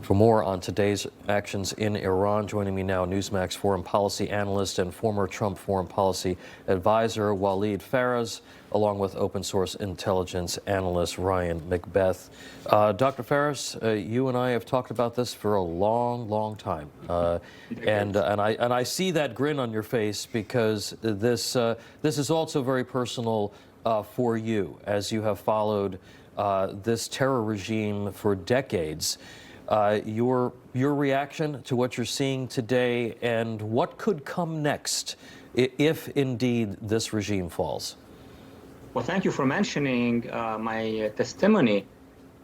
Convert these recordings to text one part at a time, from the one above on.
For more on today's actions in Iran, joining me now, Newsmax foreign policy analyst and former Trump foreign policy advisor Walid Faraz, along with open source intelligence analyst Ryan McBeth. Dr. Faraz, you and I have talked about this for a long time, and I see that grin on your face because this is also very personal for you, as you have followed this terror regime for decades. Your reaction to what you're seeing today and what could come next if indeed this regime falls? Well, thank you for mentioning my testimony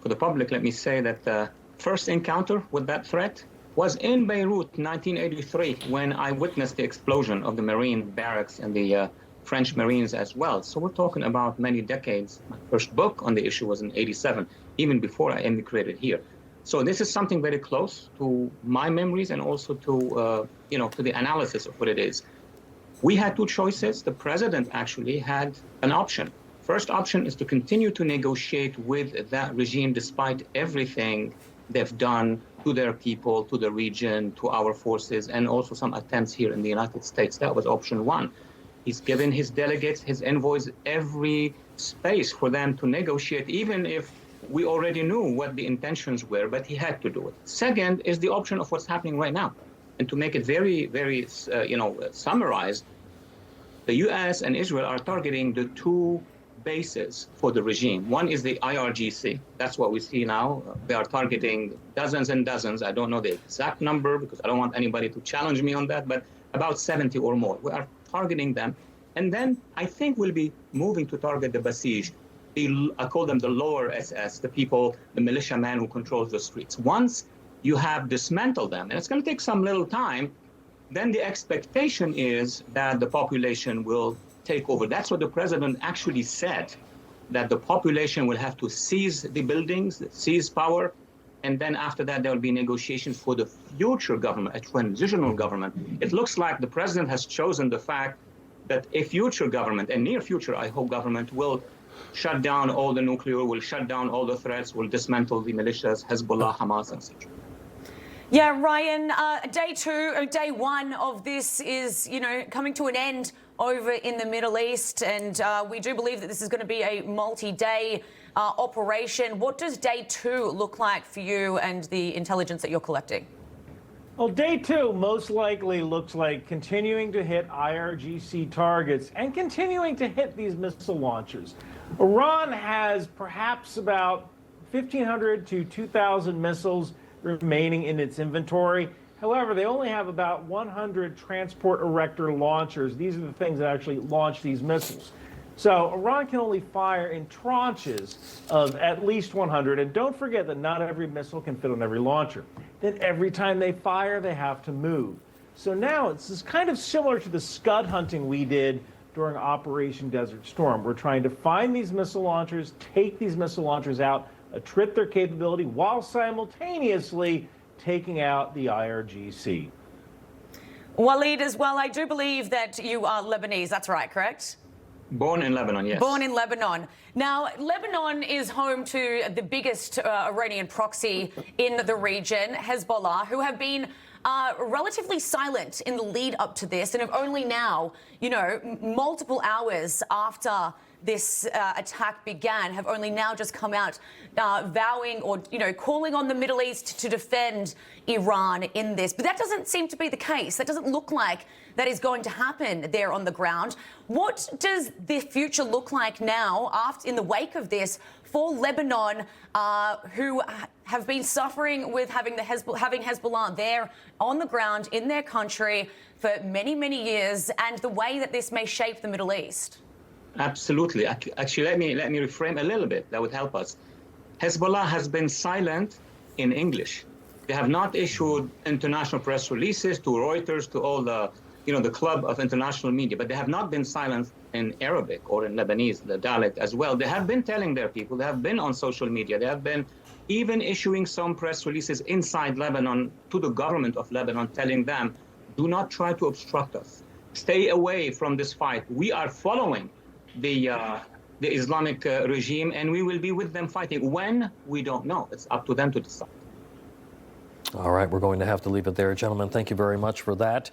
for the public. Let me say that the first encounter with that threat was in Beirut, 1983, when I witnessed the explosion of the Marine barracks and the French Marines as well. So we're talking about many decades. My first book on the issue was in '87, even before I immigrated here. So this is something very close to my memories and also to, to the analysis of what it is. We had two choices. The president actually had an option. First option is to continue to negotiate with that regime despite everything they've done to their people, to the region, to our forces, and also some attempts here in the United States. That was option one. He's given his delegates, his envoys, every space for them to negotiate, even if we already knew what the intentions were, but he had to do it. Second is the option of what's happening right now. And to make it very summarized, the U.S. and Israel are targeting the two bases for the regime. One is the IRGC. That's what we see now. They are targeting dozens and dozens. I don't know the exact number because I don't want anybody to challenge me on that, but about 70 or more. We are targeting them. And then I think we'll be moving to target the Basij. I call them the lower SS, the people, the militiaman who controls the streets. Once you have dismantled them, and it's going to take some little time, then the expectation is that the population will take over. That's what the president actually said, that the population will have to seize the buildings, seize power, and then after that there will be negotiations for the future government, a transitional government. It looks like the president has chosen the fact that a future government, a near future, I hope, government will shut down all the nuclear, will shut down all the threats, will dismantle the militias, Hezbollah, Hamas, etc. Yeah, Ryan, day one of this is, coming to an end over in the Middle East, and we do believe that this is going to be a multi-day operation. What does day two look like for you and the intelligence that you're collecting? Well, day two most likely looks like continuing to hit IRGC targets and continuing to hit these missile launchers. Iran has perhaps about 1,500 to 2,000 missiles remaining in its inventory. However, they only have about 100 transport erector launchers. These are the things that actually launch these missiles. So Iran can only fire in tranches of at least 100. And don't forget that not every missile can fit on every launcher. Then every time they fire, they have to move. So now it's kind of similar to the scud hunting we did during Operation Desert Storm. We're trying to find these missile launchers, take these missile launchers out, attrit their capability, while simultaneously taking out the IRGC. Walid, as well, I do believe that you are Lebanese. That's right, correct? Born in Lebanon, yes. Born in Lebanon. Now, Lebanon is home to the biggest Iranian proxy in the region, Hezbollah, who have been relatively silent in the lead up to this and have only now, multiple hours after this attack began, have only now just come out vowing or, calling on the Middle East to defend Iran in this. But that doesn't seem to be the case. That doesn't look like that is going to happen there on the ground. What does the future look like now, in the wake of this, for Lebanon, who have been suffering with having Hezbollah there on the ground in their country for many, many years, and the way that this may shape the Middle East? Absolutely. Actually, let me reframe a little bit. That would help us. Hezbollah has been silent in English. They have not issued international press releases to Reuters, to all the, the club of international media, but they have not been silent in Arabic or in Lebanese, the dialect as well. They have been telling their people, they have been on social media, they have been even issuing some press releases inside Lebanon to the government of Lebanon, telling them, do not try to obstruct us. Stay away from this fight. We are following the Islamic regime, and we will be with them fighting. When? We don't know. It's up to them to decide. All right, we're going to have to leave it there. Gentlemen, thank you very much for that.